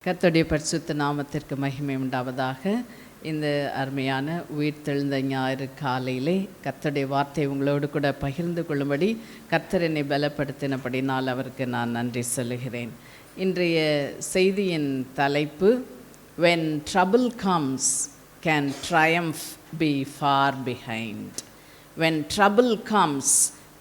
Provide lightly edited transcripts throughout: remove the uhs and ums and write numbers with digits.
கர்த்தருடைய பரிசுத்த நாமத்திற்கு மகிமை உண்டாவதாக. இந்த அருமையான உயிர்த்தெழுந்த ஞாயிறு காலையிலே கர்த்தருடைய வார்த்தை உங்களோடு கூட பகிர்ந்து கொள்ளும்படி கர்த்தர் என்னை பலப்படுத்தினபடினால் அவருக்கு நான் நன்றி சொல்லுகிறேன். இன்றைய செய்தியின் தலைப்பு, when trouble comes can triumph be far behind. When trouble comes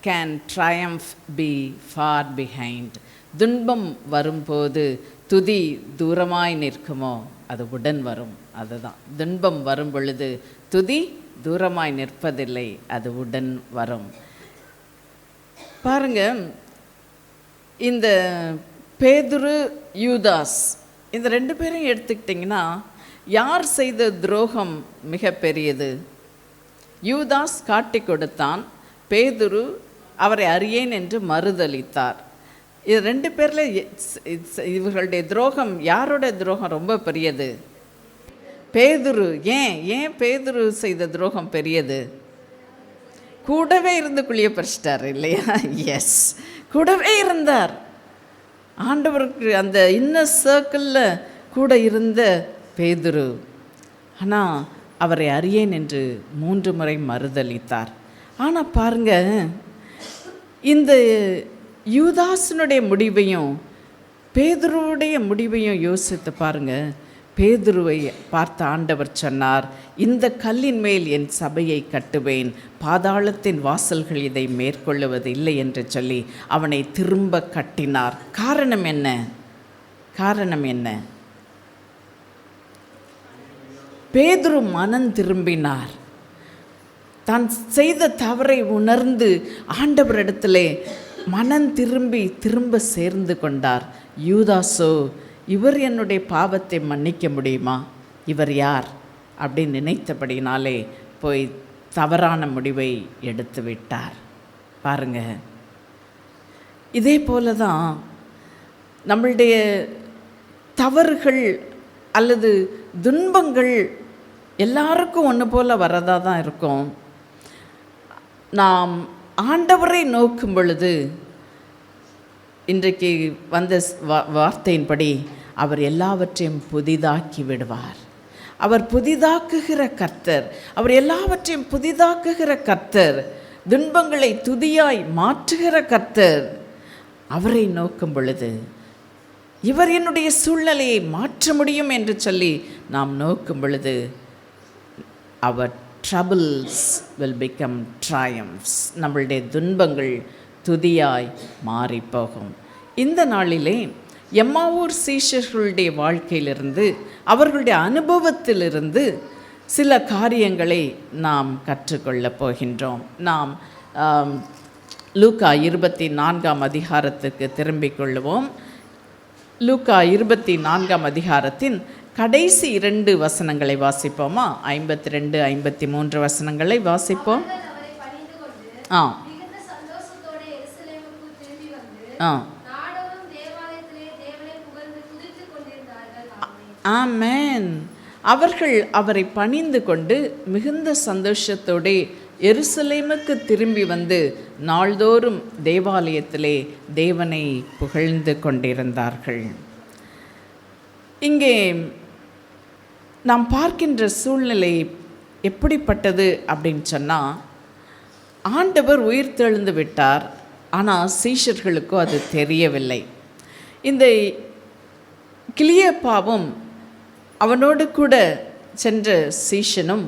can triumph be far behind. துன்பம் வரும்போது துதி தூரமாய் நிற்குமோ அது உடன் வரும். அதுதான், துன்பம் வரும் பொழுது துதி தூரமாய் நிற்பதில்லை, அது உடன் வரும். பாருங்க, இந்த பேதுரு யூதாஸ் இந்த ரெண்டு பேரையும் எடுத்துக்கிட்டிங்கன்னா யார் செய்த துரோகம் மிக பெரியது? யூதாஸ் காட்டி கொடுத்தான், பேதுரு அவரை அறியேன் என்று மறுதலித்தார். இது ரெண்டு பேரில் இவர்களுடைய துரோகம், யாரோட துரோகம் ரொம்ப பெரியது? பேதுரு. ஏன் பேதுரு செய்த துரோகம் பெரியது? கூடவே இருந்து குழிய பறிச்சிட்டார் இல்லையா? எஸ், கூடவே இருந்தார். ஆண்டவருக்கு அந்த இன்னர் சர்க்கிளில் கூட இருந்த பேதுரு, ஆனால் அவரை அறியேன் என்று 3 முறை மறுதலித்தார். ஆனால் பாருங்க, இந்த யூதாசனுடைய முடிவையும் பேதுருவுடைய முடிவையும் யோசித்து பாருங்க. பேதுருவை பார்த்த ஆண்டவர் சொன்னார், இந்த கல்லின் மேல் என் சபையை கட்டுவேன், பாதாளத்தின் வாசல்கள் இதை மேற்கொள்ளுவது இல்லை என்று சொல்லி அவனை திரும்ப கட்டினார். காரணம் என்ன? பேதுரு மனம் திரும்பினார். தான் செய்த தவறை உணர்ந்து ஆண்டவரிடத்திலே மனம் திரும்ப சேர்ந்து கொண்டார். யூதாசோ, இவர் என்னுடைய பாவத்தை மன்னிக்க முடியுமா? இவர் யார் அப்படின்னு நினைத்தபடினாலே போய் தவறான முடிவை எடுத்து விட்டார். பாருங்க, இதே போல தான் நம்மளுடைய தவறுகள் அல்லது துன்பங்கள் எல்லாருக்கும் ஒன்று போல் வரதாக தான் இருக்கும். நாம் ஆண்டவரை நோக்கும் பொழுது, இன்றைக்கு வந்த வார்த்தையின்படி அவர் எல்லாவற்றையும் புதிதாக்கி விடுவார். அவர் புதிதாக்குகிற கர்த்தர், அவர் எல்லாவற்றையும் புதிதாக்குகிற கர்த்தர், துன்பங்களை துதியாய் மாற்றுகிற கர்த்தர். அவரை நோக்கும் பொழுது இவர் என்னுடைய சூழ்நிலையை மாற்ற முடியும் என்று சொல்லி நாம் நோக்கும் பொழுது அவர் troubles will become triumphs. நம்மளுடைய துன்பங்கள் துதியாய் மாறிப்போகும். இந்த நாளிலே எம்மாவூர் சீஷர்களுடைய வாழ்க்கையிலிருந்து, அவர்களுடைய அனுபவத்திலிருந்து சில காரியங்களை நாம் கற்றுக்கொள்ளப் போகின்றோம். நாம் லூக்கா 24ஆம் அதிகாரத்துக்கு திரும்பிக் கொள்வோம். லூக்கா 24ஆம் அதிகாரத்தின் கடைசி 2 வசனங்களை வாசிப்போமா? 52, 53 வசனங்களை வாசிப்போம். ஆமென். அவர்கள் அவரை பணிந்து கொண்டு மிகுந்த சந்தோஷத்தோடு எருசலேமுக்கு திரும்பி வந்து நாள்தோறும் தேவாலயத்திலே தேவனை புகழ்ந்து கொண்டிருந்தார்கள். இங்கே நாம் பார்க்கின்ற சூழ்நிலை எப்படிப்பட்டது அப்படின்னு சொன்னால், ஆண்டவர் உயிர்த்தெழுந்து விட்டார், ஆனால் சீஷர்களுக்கோ அது தெரியவில்லை. இந்த கிளியப்பாவும் அவனோடு கூட சென்ற சீஷனும்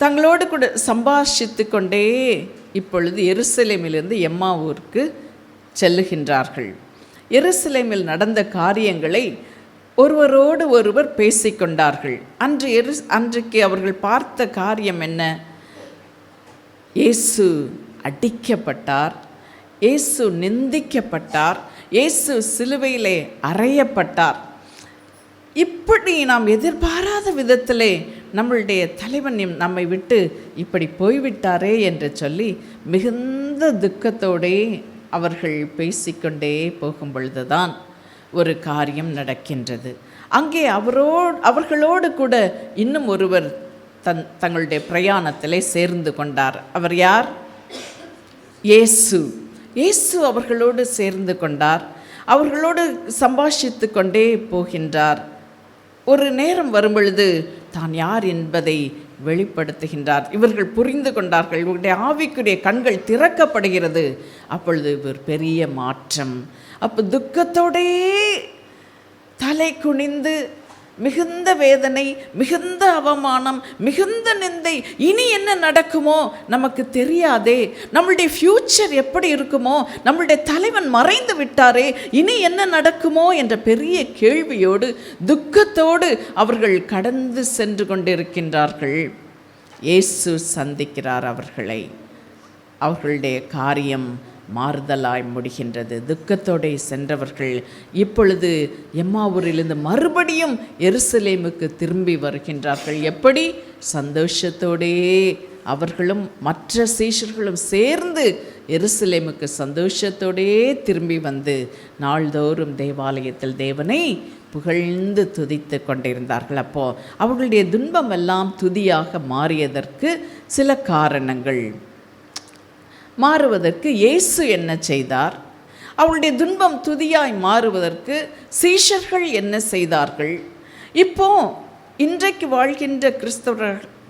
தங்களோடு கூட சம்பாஷித்து கொண்டே இப்பொழுது எருசலேமிலிருந்து எம்மாவூருக்கு செல்லுகின்றார்கள். எருசலேமில் நடந்த காரியங்களை ஒருவரோடு ஒருவர் பேசிக்கொண்டார்கள். அன்றைக்கு அவர்கள் பார்த்த காரியம் என்ன? இயேசு அடிக்கப்பட்டார், இயேசு நிந்திக்கப்பட்டார், இயேசு சிலுவையிலே அறையப்பட்டார். இப்படி நாம் எதிர்பாராத விதத்திலே நம்மளுடைய தலைவன் நம்மை விட்டு இப்படி போய்விட்டாரே என்று சொல்லி மிகுந்த துக்கத்தோடே அவர்கள் பேசிக்கொண்டே போகும் பொழுதுதான் ஒரு காரியம் நடக்கின்றது. அங்கே அவர்களோடு கூட இன்னும் ஒருவர் தங்களுடைய பிரயாணத்திலே சேர்ந்து கொண்டார். அவர் யார்? இயேசு அவர்களோடு சேர்ந்து கொண்டார். அவர்களோடு சம்பாஷித்து கொண்டே போகின்றார். ஒரு நேரம் வரும்பொழுது தான் யார் என்பதை வெளிப்படுத்துகின்றார். இவர்கள் புரிந்து கொண்டார்கள். இவருடைய ஆவிக்குரிய கண்கள் திறக்கப்படுகிறது. அப்பொழுது ஒரு பெரிய மாற்றம். அப்போ துக்கத்தோடே தலை குனிந்து, மிகுந்த வேதனை, மிகுந்த அவமானம், மிகுந்த நிந்தை, இனி என்ன நடக்குமோ நமக்கு தெரியாதே, நம்மளுடைய ஃப்யூச்சர் எப்படி இருக்குமோ, நம்மளுடைய தலைவன் மறைந்து விட்டாரே, இனி என்ன நடக்குமோ என்ற பெரிய கேள்வியோடு துக்கத்தோடு அவர்கள் கடந்து சென்று கொண்டிருக்கின்றார்கள். இயேசு சந்திக்கிறார் அவர்களை. அவர்களுடைய காரியம் மாறுதலாய் முடிகின்றது. துக்கத்தோடு சென்றவர்கள் இப்பொழுது எம்மாவூரிலிருந்து மறுபடியும் எருசலேமுக்கு திரும்பி வருகின்றார்கள். எப்படி? சந்தோஷத்தோடே அவர்களும் மற்ற சீஷர்களும் சேர்ந்து எருசலேமுக்கு சந்தோஷத்தோடே திரும்பி வந்து நாள்தோறும் தேவாலயத்தில் தேவனை புகழ்ந்து துதித்து கொண்டிருந்தார்கள். அப்போது அவர்களுடைய துன்பம் எல்லாம் துதியாக மாறியதற்கு சில காரணங்கள். மாறுவதற்கு இயேசு என்ன செய்தார்? அவளுடைய துன்பம் துதியாய் மாறுவதற்கு சீஷர்கள் என்ன செய்தார்கள்? இப்போ இன்றைக்கு வாழ்கின்ற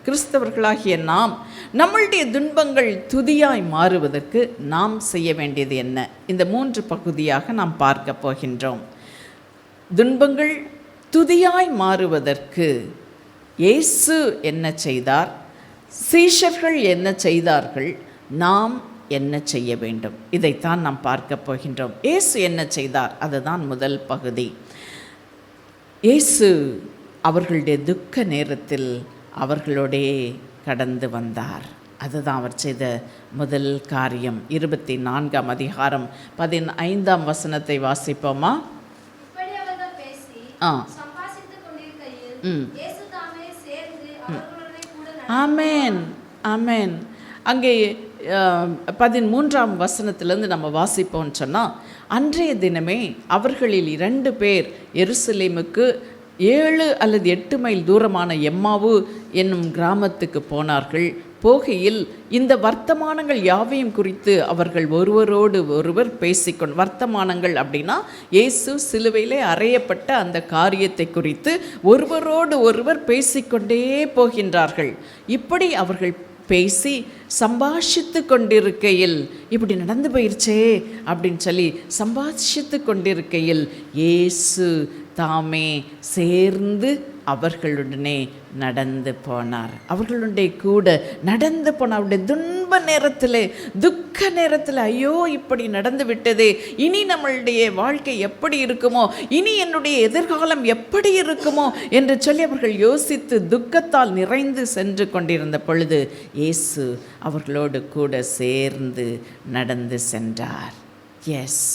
கிறிஸ்தவர்களாகிய நாம் நம்மளுடைய துன்பங்கள் துதியாய் மாறுவதற்கு நாம் செய்ய வேண்டியது என்ன? இந்த 3 பகுதியாக நாம் பார்க்க போகின்றோம். துன்பங்கள் துதியாய் மாறுவதற்கு இயேசு என்ன செய்தார்? சீஷர்கள் என்ன செய்தார்கள்? நாம் என்ன செய்ய வேண்டும்? இதைத்தான் நாம் பார்க்க போகின்றோம். இயேசு என்ன செய்தார்? அதுதான் முதல் பகுதி. இயேசு அவர்களுடைய துக்க நேரத்தில் அவர்களோடே கடந்து வந்தார். அதுதான் அவர் செய்த முதல் காரியம். 24ஆம் அதிகாரம் 15ஆம் வசனத்தை வாசிப்போமா? ஆமென், ஆமென். அங்கே 13ஆம் வசனத்திலேருந்து நம்ம வாசிப்போம்னு சொன்னால், அன்றைய தினமே அவர்களில் 2 பேர் எருசலேமுக்கு 7 அல்லது 8 மைல் தூரமான எம்மாவு என்னும் கிராமத்துக்கு போனார்கள். போகையில் இந்த வர்த்தமானங்கள் யாவையும் குறித்து அவர்கள் ஒருவரோடு ஒருவர் பேசிக்கொண்டு, வர்த்தமானங்கள் அப்படின்னா இயேசு சிலுவையிலே அறையப்பட்ட அந்த காரியத்தை குறித்து ஒருவரோடு ஒருவர் பேசிக்கொண்டே போகின்றார்கள். இப்படி அவர்கள் பேசி சம்பாஷித்து கொண்டிருக்கையில், இப்படி நடந்து போயிடுச்சே அப்படின்னு சொல்லி சம்பாஷித்து கொண்டிருக்கையில் இயேசு தாமே சேர்ந்து அவர்களுடனே நடந்து போனார். அவர்களுடைய கூட நடந்து போனார். அவருடைய துன்ப நேரத்தில், துக்க நேரத்தில், ஐயோ இப்படி நடந்து விட்டதே, இனி நம்மளுடைய வாழ்க்கை எப்படி இருக்குமோ, இனி என்னுடைய எதிர்காலம் எப்படி இருக்குமோ என்று சொல்லி அவர்கள் யோசித்து துக்கத்தால் நிறைந்து சென்று கொண்டிருந்த பொழுது இயேசு அவர்களோடு கூட சேர்ந்து நடந்து சென்றார். எஸ்,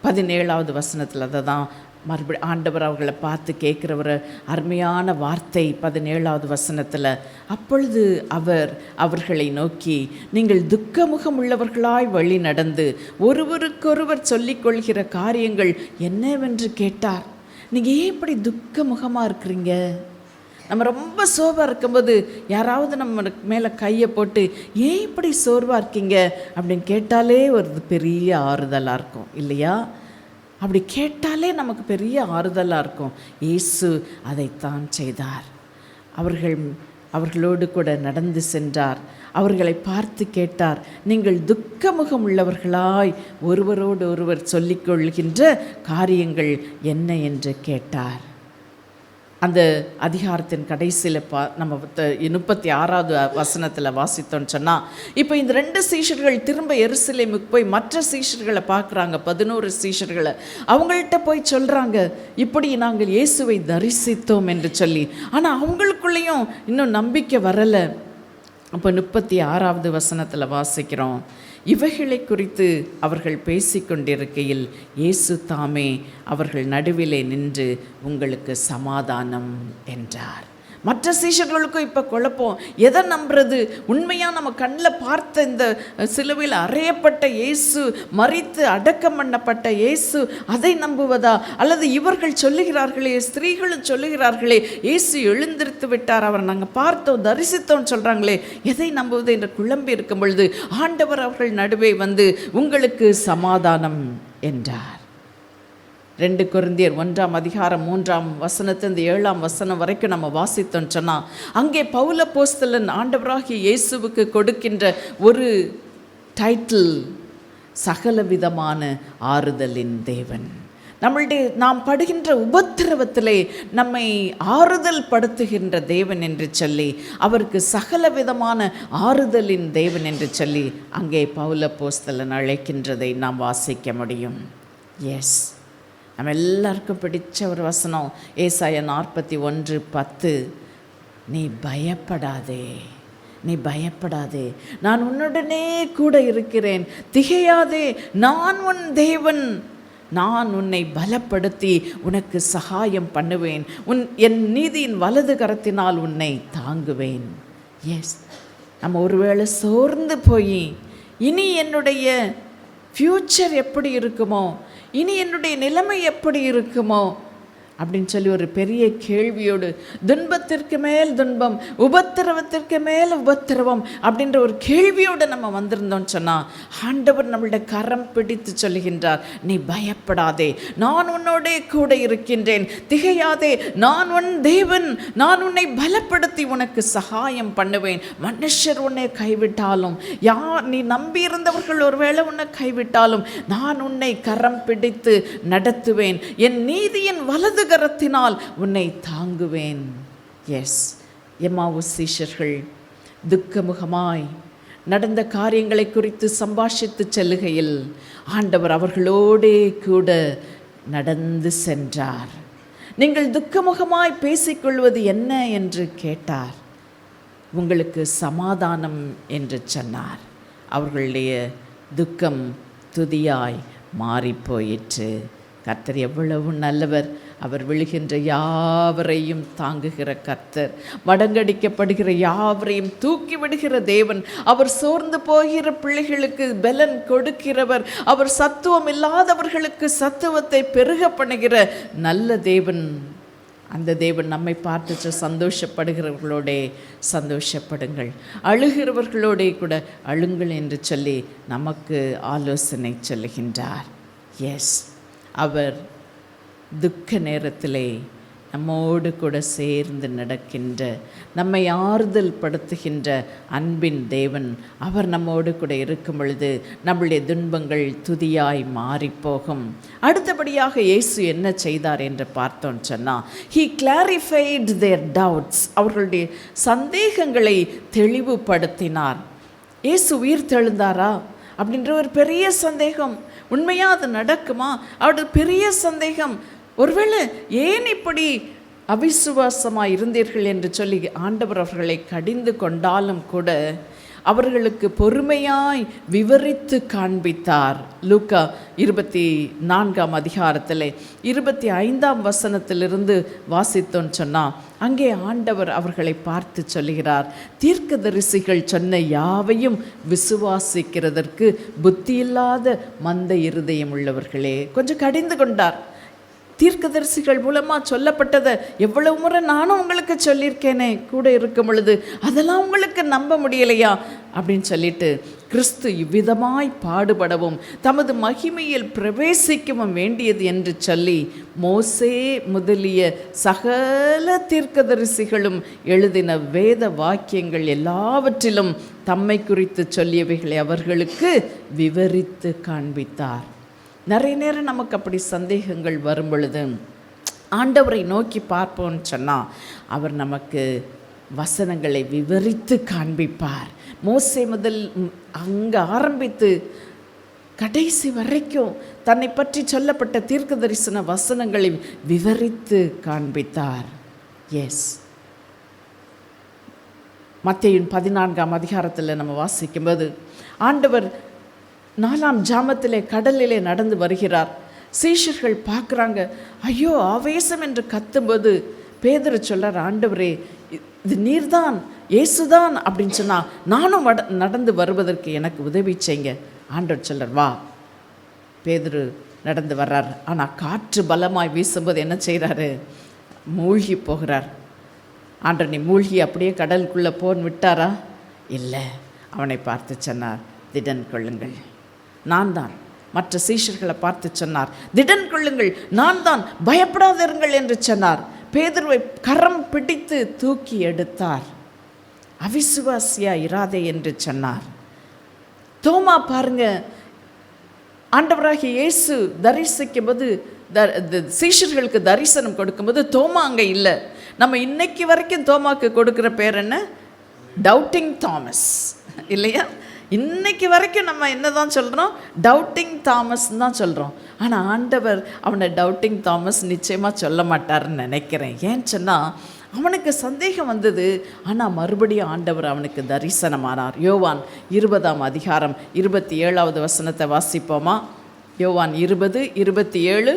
17ஆவது வசனத்தில் அதை தான் மறுபடியும் ஆண்டவர் அவர்களை பார்த்து கேட்குற ஒரு அருமையான வார்த்தை 17ஆவது வசனத்தில். அப்பொழுது அவர் அவர்களை நோக்கி, நீங்கள் துக்கமுகம் உள்ளவர்களாய் வழி நடந்து ஒருவருக்கொருவர் சொல்லிக்கொள்கிற காரியங்கள் என்னவென்று கேட்டார். நீங்கள் ஏன் இப்படி துக்கமுகமாக இருக்கிறீங்க? நம்ம ரொம்ப சோர்வாக இருக்கும்போது யாராவது நம்ம மேலே கையை போட்டு ஏன் இப்படி சோர்வாக இருக்கீங்க அப்படின்னு கேட்டாலே ஒரு பெரிய ஆறுதலாக இருக்கும் இல்லையா? அப்படி கேட்டாலே நமக்கு பெரிய ஆறுதலாக இருக்கும். இயேசு அதைத்தான் செய்தார். அவர்களோடு கூட நடந்து சென்றார். அவர்களை பார்த்து கேட்டார், நீங்கள் துக்கமுகம் உள்ளவர்களாய் ஒருவரோடு ஒருவர் சொல்லிக்கொள்கின்ற காரியங்கள் என்ன என்று கேட்டார். அந்த அதிகாரத்தின் கடைசியில் நம்ம 36ஆவது வசனத்தில் வாசித்தோன்னு சொன்னால், இப்போ இந்த 2 சீஷர்கள் திரும்ப எருசலேமுக்கு போய் மற்ற சீஷர்களை பார்க்குறாங்க. 11 சீஷர்களை அவங்கள்ட்ட போய் சொல்கிறாங்க, இப்படி நாங்கள் இயேசுவை தரிசித்தோம் என்று சொல்லி. ஆனால் அவங்களுக்குள்ளேயும் இன்னும் நம்பிக்கை வரலை. அப்போ 36ஆவது வசனத்தில் வாசிக்கிறோம், இவைகளை குறித்து அவர்கள் பேசிக்கொண்டிருக்கையில் இயேசு தாமே அவர்கள் நடுவிலே நின்று உங்களுக்கு சமாதானம் என்றார். மற்ற சீஷர்களுக்கும் இப்போ குழப்பம், எதை நம்புறது? உண்மையாக நம்ம கண்ணில் பார்த்த இந்த சிலுவையில் அறையப்பட்ட இயேசு, மரித்து அடக்கம் பண்ணப்பட்ட இயேசு, அதை நம்புவதா? அல்லது இவர்கள் சொல்லுகிறார்களே, ஸ்திரீகளும் சொல்லுகிறார்களே இயேசு எழுந்திருத்து விட்டார், அவர் நாங்கள் பார்த்தோம் தரிசித்தோம் சொல்கிறாங்களே, எதை நம்புவது என்று குழம்பி இருக்கும் பொழுது ஆண்டவர் அவர்கள் நடுவே வந்து உங்களுக்கு சமாதானம் என்றார். 2 கொரிந்தியர் 1ஆம் அதிகாரம் 3ஆம் வசனத்திலிருந்து 7ஆம் வசனம் வரைக்கும் நம்ம வாசித்தோம் சொன்னால், அங்கே பவுல் அப்போஸ்தலன் ஆண்டவராகிய இயேசுவுக்கு கொடுக்கின்ற ஒரு டைட்டில், சகலவிதமான ஆறுதலின் தேவன். நாம் படுகின்ற உபத்திரவத்திலே நம்மை ஆறுதல் படுத்துகின்ற தேவன் என்று சொல்லி, அவருக்கு சகலவிதமான ஆறுதலின் தேவன் என்று சொல்லி அங்கே பவுல் அப்போஸ்தலன் அழைக்கின்றதை நாம் வாசிக்க முடியும். எஸ், நம்ம எல்லாருக்கும் பிடிச்ச ஒரு வசனம் ஏசாயா 41:10. நீ பயப்படாதே, நீ பயப்படாதே, நான் உன்னுடனே கூட இருக்கிறேன், திகையாதே, நான் உன் தேவன், நான் உன்னை பலப்படுத்தி உனக்கு சகாயம் பண்ணுவேன், என் நீதியின் வலது கரத்தினால் உன்னை தாங்குவேன். எஸ், நம்ம ஒருவேளை சோர்ந்து போய் இனி என்னுடைய ஃப்யூச்சர் எப்படி இருக்குமோ, இனி என்னுடைய நிலைமை எப்படி இருக்குமோ அப்படின்னு சொல்லி ஒரு பெரிய கேள்வியோடு, துன்பத்திற்கு மேல் துன்பம், உபத்திரவத்திற்கு மேல் உபத்திரவம் அப்படின்ற ஒரு கேள்வியோடு நம்ம வந்திருந்தோம்னு சொன்னால், ஆண்டவர் நம்மளுடைய கரம் பிடித்து சொல்லுகின்றார், நீ பயப்படாதே, நான் உன்னோடே கூட இருக்கின்றேன், திகையாதே, நான் உன் தேவன், நான் உன்னை பலப்படுத்தி உனக்கு சகாயம் பண்ணுவேன். மனுஷர் உன்னை கைவிட்டாலும், நீ நம்பியிருந்தவர்கள் ஒருவேளை உன்னை கைவிட்டாலும், நான் உன்னை கரம் பிடித்து நடத்துவேன், என் நீதியின் வலது கரத்தினால் உன்னை தாங்குவேன். எஸ், எம்மாவுஸ் சீஷர்கள் துக்கமுகமாய் நடந்த காரியங்களை குறித்து சம்பாஷித்து செல்லுகையில் ஆண்டவர் அவர்களோடே கூட நடந்து சென்றார். நீங்கள் துக்கமுகமாய் பேசிக்கொள்வது என்ன என்று கேட்டார். உங்களுக்கு சமாதானம் என்று சொன்னார். அவர்களுடைய துக்கம் துதியாய் மாறிப்போயிற்று. கர்த்தர் எவ்வளவு நல்லவர்! அவர் விழுகின்ற யாவரையும் தாங்குகிற கர்த்தர், மடங்கடிக்கப்படுகிற யாவரையும் தூக்கி விடுகிற தேவன், அவர் சோர்ந்து போகிற பிள்ளைகளுக்கு பலன் கொடுக்கிறவர், அவர் சத்துவம் இல்லாதவர்களுக்கு சத்துவத்தை பெருக பண்ணுகிற நல்ல தேவன். அந்த தேவன் நம்மை பார்த்து சந்தோஷப்படுகிறவர்களோடே சந்தோஷப்படுங்கள், அழுகிறவர்களோடே கூட அழுங்கள் என்று சொல்லி நமக்கு ஆலோசனை சொல்லுகின்றார். எஸ், அவர் துக்க நேரத்திலே நம்மோடு கூட சேர்ந்து நடக்கின்ற, நம்மை ஆறுதல் படுத்துகின்ற அன்பின் தேவன். அவர் நம்மோடு கூட இருக்கும் பொழுது நம்முடைய துன்பங்கள் துதியாய் மாறிப்போகும். அடுத்தபடியாக இயேசு என்ன செய்தார் என்று பார்த்தோன்னு சொன்னால், He clarified their doubts. அவர்களுடைய சந்தேகங்களை தெளிவுபடுத்தினார். இயேசு உயிர் தெழுந்தாரா அப்படின்ற ஒரு பெரிய சந்தேகம், உண்மையாக அது நடக்குமா அவருடைய பெரிய சந்தேகம். ஒருவேளை ஏன் இப்படி அவிசுவாசமாக இருந்தீர்கள் என்று சொல்லி ஆண்டவர் அவர்களை கடிந்து கொண்டாலும் கூட அவர்களுக்கு பொறுமையாய் விவரித்து காண்பித்தார். லூக்கா 24ஆம் அதிகாரத்தில் 25ஆம் வசனத்திலிருந்து வாசித்தோன்னு சொன்னால், அங்கே ஆண்டவர் அவர்களை பார்த்து சொல்லுகிறார், தீர்க்கதரிசிகள் சொன்ன யாவையும் விசுவாசிக்கிறதற்கு புத்தியில்லாத மந்த இருதயம் உள்ளவர்களே. கொஞ்சம் கடிந்து கொண்டார். தீர்க்கதரிசிகள் மூலமாக சொல்லப்பட்டதை எவ்வளவு முறை நானும் உங்களுக்கு சொல்லியிருக்கேனே கூட இருக்கும் பொழுது, அதெல்லாம் உங்களுக்கு நம்ப முடியலையா அப்படின்னு சொல்லிட்டு, கிறிஸ்து இவ்விதமாய் பாடுபடவும் தமது மகிமையில் பிரவேசிக்கவும் வேண்டியது என்று சொல்லி மோசே முதலிய சகல தீர்க்கதரிசிகளும் எழுதின வேத வாக்கியங்கள் எல்லாவற்றிலும் தம்மை குறித்து சொல்லியவைகளை அவர்களுக்கு விவரித்து காண்பித்தார். நிறைய நேரம் நமக்கு அப்படி சந்தேகங்கள் வரும் பொழுது ஆண்டவரை நோக்கி பார்ப்போம்னு சொன்னால், அவர் நமக்கு வசனங்களை விவரித்து காண்பிப்பார். மோசே முதல் அங்கே ஆரம்பித்து கடைசி வரைக்கும் தன்னை பற்றி சொல்லப்பட்ட தீர்க்க தரிசன வசனங்களை விவரித்து காண்பித்தார். எஸ், மத்தேயு 14ஆம் அதிகாரத்தில் நம்ம வாசிக்கும்போது ஆண்டவர் 4ஆம் ஜாமத்திலே கடலிலே நடந்து வருகிறார். சீஷர்கள் பார்க்குறாங்க, ஐயோ ஆவேசம் என்று கத்தும்போது பேதுரு சொல்கிறார், ஆண்டவரே இது நீர்தான், இயேசுதான் அப்படின்னு சொன்னால் நானும் நடந்து வருவதற்கு எனக்கு உதவி செய்யுங்க. ஆண்டவர் சொல்கிறார், வா. பேதுரு நடந்து வர்றார். ஆனால் காற்று பலமாய் வீசும்போது என்ன செய்கிறாரு? மூழ்கி போகிறார். ஆண்டவர், நீ மூழ்கி அப்படியே கடலுக்குள்ளே போன்னு விட்டாரா? இல்லை. அவனை பார்த்து சொன்னார், திடன் கொள்ளுங்கள், நான் தான், மற்ற சீஷர்களை பார்த்து சொன்னார், திடன் கொள்ளுங்கள், நான் தான், பயப்படாதிருங்கள் என்று சொன்னார். பேதுருவை கரம் பிடித்து தூக்கி எடுத்தார். அவிசுவாசியா இராதே என்று சொன்னார். தோமா பாருங்க, ஆண்டவராகிய இயேசு தரிசிக்கும் போது சீஷர்களுக்கு தரிசனம் கொடுக்கும்போது தோமா அங்கே இல்லை. நம்ம இன்னைக்கு வரைக்கும் தோமாக்கு கொடுக்குற பேர் என்ன? டவுட்டிங் தாமஸ் இல்லையா? இன்னைக்கு வரைக்கும் நம்ம என்ன தான் சொல்கிறோம்? டவுட்டிங் தாமஸ் தான் சொல்கிறோம். ஆனால் ஆண்டவர் அவனை டவுட்டிங் தாமஸ் நிச்சயமாக சொல்ல மாட்டார்னு நினைக்கிறேன். ஏன்னு சொன்னால் அவனுக்கு சந்தேகம் வந்தது. ஆனால் மறுபடியும் ஆண்டவர் அவனுக்கு தரிசனமானார். யோவான் 20ஆம் அதிகாரம் 27வது வசனத்தை வாசிப்போமா? யோவான் 20:27.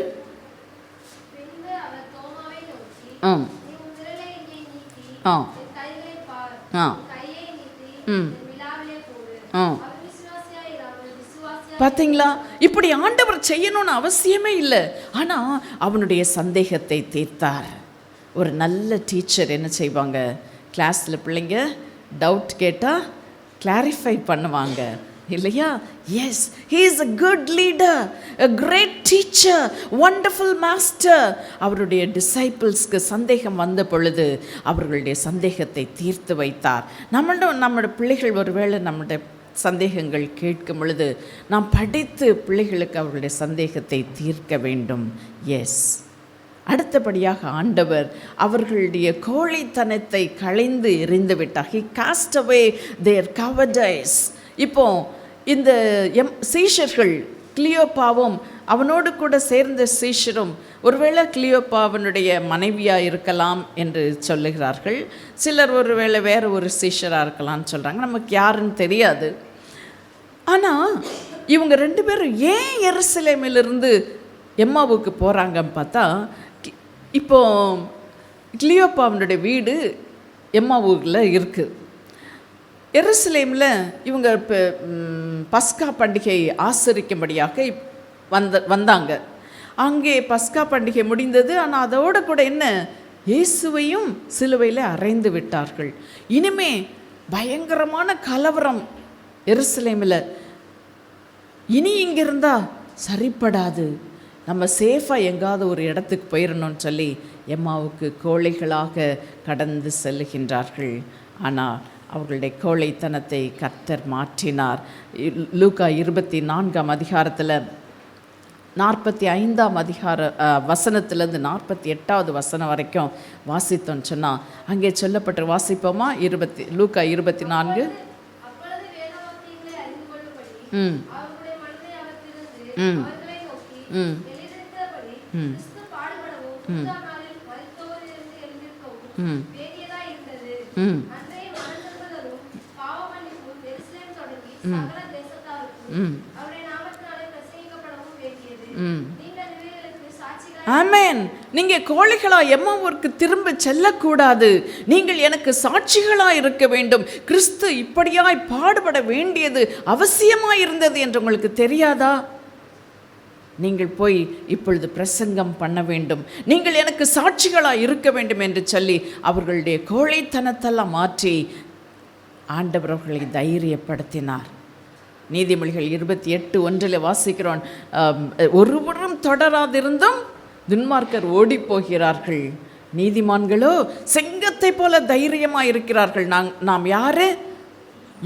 பார்த்தீங்களா? இப்படி ஆண்டவர் செய்யணும்னு அவசியமே இல்லை. ஆனால் அவனுடைய சந்தேகத்தை தீர்த்தார். ஒரு நல்ல டீச்சர் என்ன செய்வாங்க? கிளாஸில் பிள்ளைங்க டவுட் கேட்டால் கிளாரிஃபை பண்ணுவாங்க இல்லையா? Yes, he is a good leader, a great teacher, wonderful master. அவருடைய டிசைபிள்ஸ்க்கு சந்தேகம் வந்த பொழுது அவர்களுடைய சந்தேகத்தை தீர்த்து வைத்தார். நம்மளோட பிள்ளைகள் ஒருவேளை நம்முடைய சந்தேகங்கள் கேட்கும் பொழுது நாம் படித்து பிள்ளைகளுக்கு அவர்களுடைய சந்தேகத்தை தீர்க்க வேண்டும். எஸ், அடுத்தபடியாக ஆண்டவர் அவர்களுடைய கோழைத்தனத்தை களைந்து எறிந்து விட்டார். He cast away their cowardice. இப்போ இந்த சீஷர்கள், கிளியோப்பாவும் அவனோடு கூட சேர்ந்த சீஷரும், ஒருவேளை கிளியோப்பாவனுடைய மனைவியாக இருக்கலாம் என்று சொல்லுகிறார்கள். சிலர் ஒருவேளை வேறு ஒரு சீஷராக இருக்கலாம்னு சொல்கிறாங்க. நமக்கு யாருன்னு தெரியாது. ஆனால் இவங்க 2 பேரும் ஏன் எருசலேமிலிருந்து எம்மாவுக்கு போகிறாங்கன்னு பார்த்தா, இப்போ கிளியோப்பாவனுடைய வீடு எம்மாவூரில் இருக்குது. எருசலேமில் இவங்க இப்போ பஸ்கா பண்டிகை ஆசரிக்கும்படியாக வந்தாங்க. அங்கே பஸ்கா பண்டிகை முடிந்தது. ஆனால் அதோடு கூட என்ன, இயேசுவையும் சிலுவையில் அறைந்து விட்டார்கள். இனிமே பயங்கரமான கலவரம் எருசலேமில். இனி இங்கே இருந்தால் சரிப்படாது, நம்ம சேஃபாக எங்காவது ஒரு இடத்துக்கு போயிடணும்னு சொல்லி எம்மாவுக்கு கோழைகளாக கடந்து செல்லுகின்றார்கள். ஆனால் அவர்களுடைய கோழைத்தனத்தை கர்த்தர் மாற்றினார். லூக்கா 24ஆம் அதிகாரத்தில் 45ஆம் வசனத்திலேருந்து 48வது வசனம் வரைக்கும் வாசித்தோன்னு சொன்னால் அங்கே சொல்லப்பட்டு வாசிப்போமா? லூக்கா 24. ஆமென். நீங்க கோழைகளா எம்மாவூருக்கு திரும்ப செல்லக்கூடாது. நீங்கள் எனக்கு சாட்சிகளா இருக்க வேண்டும். கிறிஸ்து இப்படியாய் பாடுபட வேண்டியது அவசியமாய் இருந்தது என்று உங்களுக்கு தெரியாதா? நீங்கள் போய் இப்பொழுது பிரசங்கம் பண்ண வேண்டும், நீங்கள் எனக்கு சாட்சிகளாக இருக்க வேண்டும் என்று சொல்லி அவர்களுடைய கோழைத்தனத்தெல்லாம் மாற்றி ஆண்டவர் அவர்களை தைரியப்படுத்தினார். நீதிமொழிகள் 28:1 வாசிக்கிறோம், ஒருவரும் தொடராதிருந்தும் துன்மார்க்கர் ஓடி போகிறார்கள், நீதிமான்களோ சிங்கத்தை போல தைரியமாக இருக்கிறார்கள். நாம் யாரு?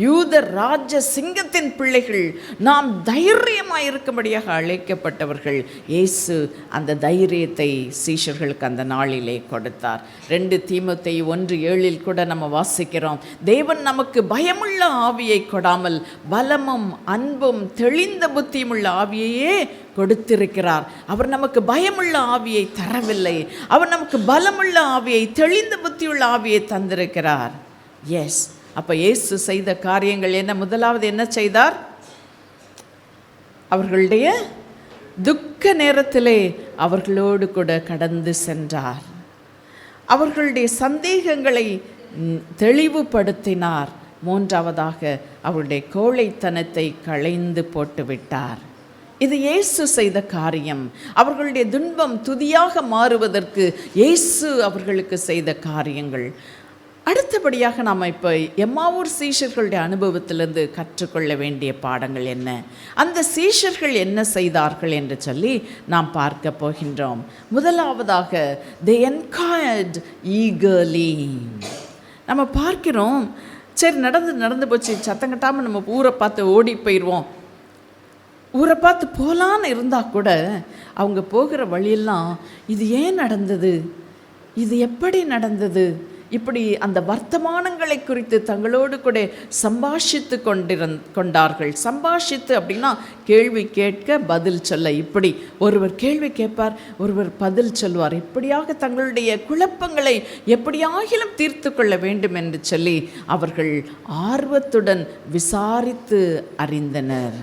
யூத ராஜ சிங்கத்தின் பிள்ளைகள். நாம் தைரியமாக இருக்கும்படியாக அழைக்கப்பட்டவர்கள். இயேசு அந்த தைரியத்தை சீஷர்களுக்கு அந்த நாளிலே கொடுத்தார். 2 தீமோத்தேயு 1:7 கூட நம்ம வாசிக்கிறோம், தேவன் நமக்கு பயமுள்ள ஆவியை கொடாமல் பலமும் அன்பும் தெளிந்த புத்தியுமுள்ள ஆவியையே கொடுத்திருக்கிறார். அவர் நமக்கு பயமுள்ள ஆவியை தரவில்லை, அவர் நமக்கு பலமுள்ள ஆவியை தெளிந்த புத்தியுள்ள ஆவியை தந்திருக்கிறார். எஸ், அப்போ இயேசு செய்த காரியங்கள் என்ன? முதலாவது என்ன செய்தார்? அவர்களுடைய துக்க நேரத்திலே அவர்களோடு கூட கடந்து சென்றார். அவர்களுடைய சந்தேகங்களை தெளிவுபடுத்தினார். மூன்றாவதாக அவருடைய கோழைத்தனத்தை களைந்து போட்டுவிட்டார். இது இயேசு செய்த காரியம். அவர்களுடைய துன்பம் துதியாக மாறுவதற்கு இயேசு அவர்களுக்கு செய்த காரியங்கள். அடுத்தபடியாக நாம் இப்போ எம்மாவூர் சீஷர்களுடைய அனுபவத்திலிருந்து கற்றுக்கொள்ள வேண்டிய பாடங்கள் என்ன, அந்த சீஷர்கள் என்ன செய்தார்கள் என்று சொல்லி நாம் பார்க்க போகின்றோம். முதலாவதாக they enquired eagerly. நம்ம பார்க்கிறோம், சரி நடந்து போச்சு, சத்தம் கட்டாமல் நம்ம ஊரை பார்த்து ஓடி போயிடுவோம், ஊரை பார்த்து போகலான்னு இருந்தால் கூட அவங்க போகிற வழியெல்லாம் இது ஏன் நடந்தது, இது எப்படி நடந்தது, இப்படி அந்த வர்த்தமானங்களை குறித்து தங்களோடு கூட சம்பாஷித்து கொண்டார்கள். சம்பாஷித்து அப்படின்னா கேள்வி கேட்க பதில் சொல்ல, இப்படி ஒருவர் கேள்வி கேட்பார், ஒருவர் பதில் சொல்வார். இப்படியாக தங்களுடைய குழப்பங்களை எப்படியாகிலும் தீர்த்து கொள்ள வேண்டும் என்று சொல்லி அவர்கள் ஆர்வத்துடன் விசாரித்து அறிந்தனர்.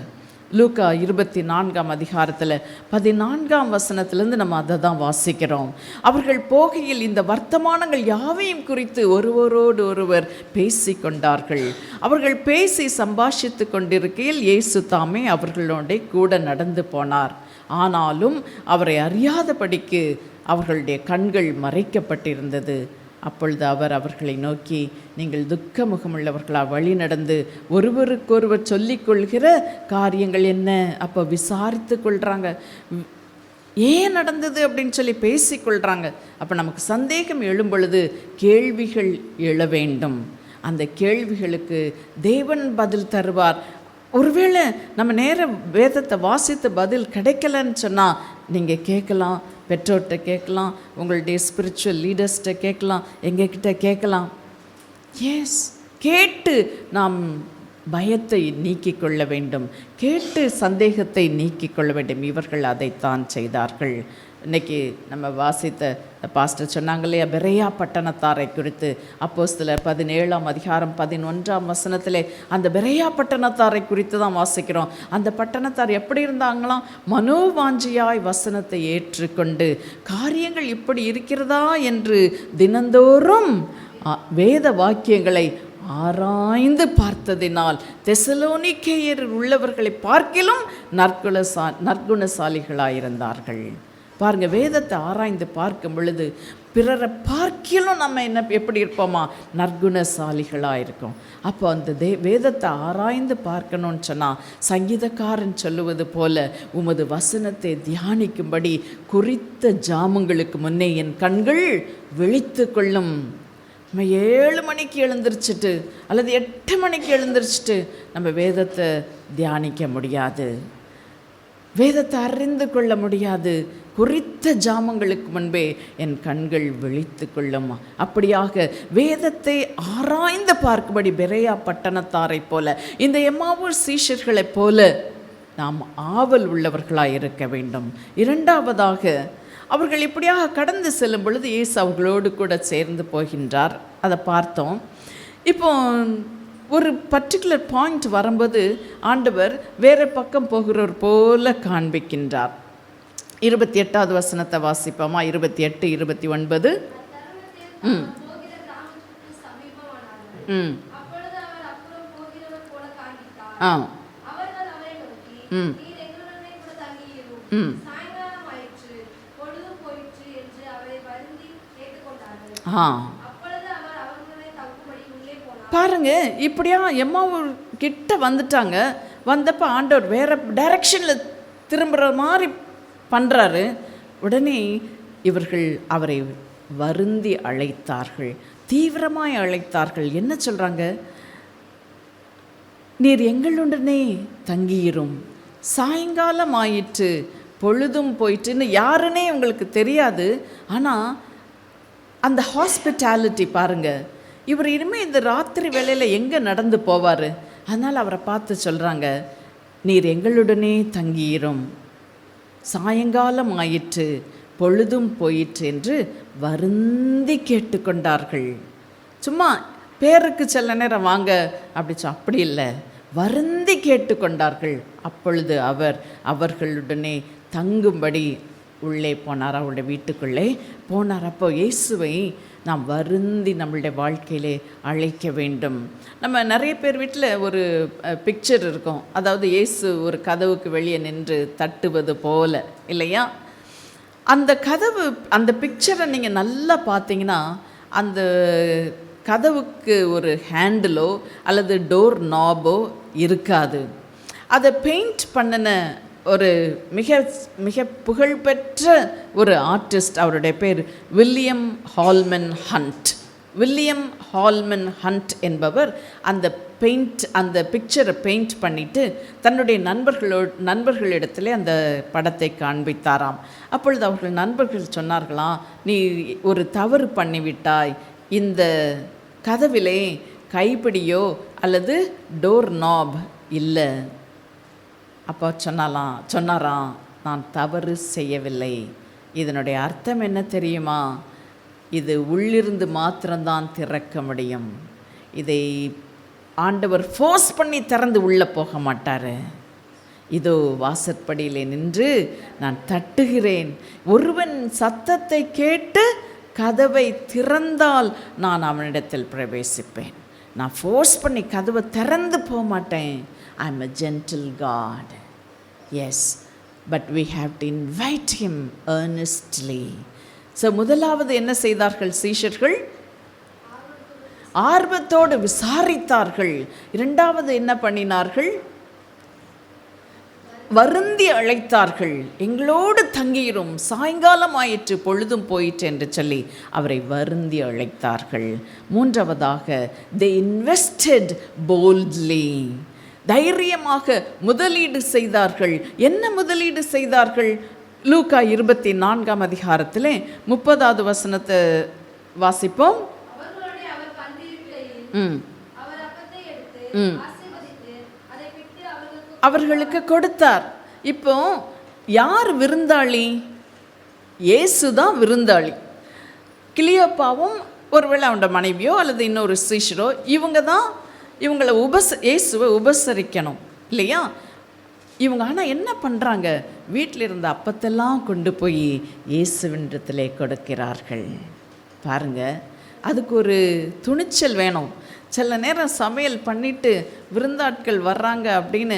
லூக்கா 24ஆம் அதிகாரத்தில் 14ஆம் வசனத்திலேருந்து நம்ம அதை தான் வாசிக்கிறோம். அவர்கள் போகையில் இந்த வர்த்தமானங்கள் யாவையும் குறித்து ஒருவரோடு ஒருவர் பேசி கொண்டார்கள். அவர்கள் பேசி சம்பாஷித்து கொண்டிருக்கையில் இயேசு தாமே அவர்களோட கூட நடந்து போனார். ஆனாலும் அவரை அறியாதபடிக்கு அவர்களுடைய கண்கள் மறைக்கப்பட்டிருந்தது. அப்பொழுது அவர் அவர்களை நோக்கி, நீங்கள் துக்க முகமுள்ளவர்களாக வழி நடந்து ஒருவருக்கொருவர் சொல்லிக்கொள்கிற காரியங்கள் என்ன? அப்போ விசாரித்து கொள்கிறாங்க, ஏன் நடந்தது அப்படின்னு சொல்லி பேசிக்கொள்கிறாங்க. அப்போ நமக்கு சந்தேகம் எழும் பொழுது கேள்விகள் எழ வேண்டும். அந்த கேள்விகளுக்கு தேவன் பதில் தருவார். ஒருவேளை நம்ம நேரம் வேதத்தை வாசித்து பதில் கிடைக்கலன்னு சொன்னால் நீங்கள் கேட்கலாம், பெற்றோர்கிட்ட கேட்கலாம், உங்களுடைய ஸ்பிரிச்சுவல் லீடர்ஸ்கிட்ட கேட்கலாம், எங்ககிட்ட கேட்கலாம். எஸ், கேட்டு நாம் பயத்தை நீக்கிக் கொள்ள வேண்டும், கேட்டு சந்தேகத்தை நீக்கிக் கொள்ள வேண்டும். இவர்கள் அதைத்தான் செய்தார்கள். இன்றைக்கி நம்ம வாசித்த பாஸ்டர் சொன்னாங்க இல்லையா, பெரேயா பட்டணத்தாரை குறித்து. அப்போஸ்தலர் 17ஆம் அதிகாரம் 11ஆம் வசனத்திலே அந்த பெரேயா பட்டணத்தாரை குறித்து தான் வாசிக்கிறோம். அந்த பட்டணத்தார் எப்படி இருந்தாங்களாம்? மனோவாஞ்சியாய் வசனத்தை ஏற்றுக்கொண்டு காரியங்கள் இப்படி இருக்கிறதா என்று தினந்தோறும் வேத வாக்கியங்களை ஆராய்ந்து பார்த்ததினால் தெசலோனிக்கேயர் உள்ளவர்களை பார்க்கிலும் நற்குணசாலிகளாயிருந்தார்கள். பாருங்கள், வேதத்தை ஆராய்ந்து பார்க்கும் பொழுது பிறரை பார்க்கிலும் நம்ம எப்படி இருப்போமா? நற்குணசாலிகளாக இருக்கும். அப்போ அந்த வேதத்தை ஆராய்ந்து பார்க்கணும்னு சொன்னால் சங்கீதக்காரன் சொல்லுவது போல உமது வசனத்தை தியானிக்கும்படி குறித்த ஜாமங்களுக்கு முன்னே என் கண்கள் விழித்து கொள்ளும். நம்ம 7 மணிக்கு எழுந்திரிச்சிட்டு அல்லது 8 மணிக்கு எழுந்திரிச்சிட்டு நம்ம வேதத்தை தியானிக்க முடியாது, வேதத்தை அறிந்து கொள்ள முடியாது. குறித்த ஜாமங்களுக்கு முன்பே என் கண்கள் விழித்து கொள்ளும். அப்படியாக வேதத்தை ஆராய்ந்து பார்க்கும்படி பெரேயா பட்டணத்தாரை போல, இந்த எம்மாவூர் சீஷர்களைப் போல நாம் ஆவல் உள்ளவர்களாக இருக்க வேண்டும். இரண்டாவதாக, அவர்கள் இப்படியாக கடந்து செல்லும் பொழுது இயேசு அவர்களோடு கூட சேர்ந்து போகின்றார். அதை பார்த்தோம். இப்போ ஒரு பர்டிகுலர் பாயிண்ட் வரும்போது ஆண்டவர் வேறு பக்கம் போகிறவர் போல காண்பிக்கின்றார். 28வது வசனத்தை வாசிப்போமா? 28, 29. பாருங்க, இப்படியா எம்மாவூர் கிட்ட வந்துட்டாங்க. வந்தப்போ ஆண்டவர் வேறு டைரக்ஷனில் திரும்புகிற மாதிரி பண்ணுறாரு. உடனே இவர்கள் அவரை வருந்தி அழைத்தார்கள், தீவிரமாய் அழைத்தார்கள். என்ன சொல்கிறாங்க? நீர் எங்களுடனே தங்கியிரும், சாயங்காலம் ஆயிற்று, பொழுதும் போயிட்டுன்னு. யாருன்னே உங்களுக்கு தெரியாது. ஆனால் அந்த ஹாஸ்பிட்டாலிட்டி பாருங்கள். இவர் இனிமேல் இந்த ராத்திரி வேளையில் எங்கே நடந்து போவார்? அதனால் அவரை பார்த்து சொல்கிறாங்க, நீர் எங்களுடனே தங்கியிரும், சாயங்காலம் ஆயிற்று, பொழுதும் போயிற்று என்று வருந்தி கேட்டுக்கொண்டார்கள். சும்மா பேருக்கு சில நேரம் வாங்க அப்படி இல்லை, வருந்தி கேட்டுக்கொண்டார்கள். அப்பொழுது அவர் அவர்களுடனே தங்கும்படி உள்ளே போனார், அவருடைய வீட்டுக்குள்ளே போனார். அப்போ இயேசுவை நாம் வருந்தி நம்மளுடைய வாழ்க்கையிலே அழைக்க வேண்டும். நம்ம நிறைய பேர் வீட்டில் ஒரு பிக்சர் இருக்கும், அதாவது இயேசு ஒரு கதவுக்கு வெளியே நின்று தட்டுவது போல, இல்லையா? அந்த கதவு, அந்த பிக்சரை நீங்கள் நல்லா பார்த்தீங்கன்னா அந்த கதவுக்கு ஒரு ஹேண்டிலோ அல்லது டோர் நாபோ இருக்காது. அதை பெயிண்ட் பண்ணின ஒரு மிக மிக புகழ்பெற்ற ஒரு ஆர்டிஸ்ட், அவருடைய பேர் வில்லியம் ஹால்மன் ஹண்ட். வில்லியம் ஹால்மன் ஹண்ட் என்பவர் அந்த பிக்சரை பெயிண்ட் பண்ணிவிட்டு தன்னுடைய நண்பர்களிடத்திலே அந்த படத்தை காண்பித்தாராம். அப்பொழுது அவர்கள் நண்பர்கள் சொன்னார்களாம், நீ ஒரு தவறு பண்ணிவிட்டாய், இந்த கதவிலே கைப்பிடியோ அல்லது டோர் நாப் இல்லை. அப்போ சொன்னாராம், நான் தவறு செய்யவில்லை. இதனுடைய அர்த்தம் என்ன தெரியுமா? இது உள்ளிருந்து மாத்திரம்தான் திறக்க முடியும். இதை ஆண்டவர் ஃபோர்ஸ் பண்ணி திறந்து உள்ளே போக மாட்டார். இதோ வாசற்படியிலே நின்று நான் தட்டுகிறேன், ஒருவன் சத்தத்தை கேட்டு கதவை திறந்தால் நான் அவனிடத்தில் பிரவேசிப்பேன். நான் ஃபோர்ஸ் பண்ணி கதவை திறந்து போக மாட்டேன். I am a gentle God. Yes, but we have to invite him earnestly. So முதலாவது என்ன செய்தார்கள் சீஷர்கள்? ஆர்வத்தோடு விசாரித்தார்கள். இரண்டாவது என்ன பண்ணினார்கள்? வருந்தி அழைத்தார்கள். எங்களோடு தங்கியிரும், சாயங்காலம் ஆயிற்று, பொழுதும் போயிற்று என்று சொல்லி அவரை வருந்தி அழைத்தார்கள். மூன்றாவதாக they invested boldly. தைரியமாக முதலீடு செய்தார்கள். என்ன முதலீடு செய்தார்கள்? லூக்கா 24 அதிகாரத்திலே 30வது வசனத்தை வாசிப்போம். அவர்களுக்கு கொடுத்தார். இப்போ யார் விருந்தாளி? இயேசு தான் விருந்தாளி. கிளியோப்பாவும் ஒருவேளை அவனோட மனைவியோ அல்லது இன்னொரு சீஷரோ இவங்களை இயேசுவை உபசரிக்கணும் இல்லையா? இவங்க ஆனால் என்ன பண்ணுறாங்க? வீட்டில் இருந்த அப்பத்தெல்லாம் கொண்டு போய் இயேசுவினிடத்திலே கொடுக்கிறார்கள். பாருங்கள், அதுக்கு ஒரு துணிச்சல் வேணும். சில நேரம் சமையல் பண்ணிவிட்டு விருந்தாட்கள் வர்றாங்க அப்படின்னு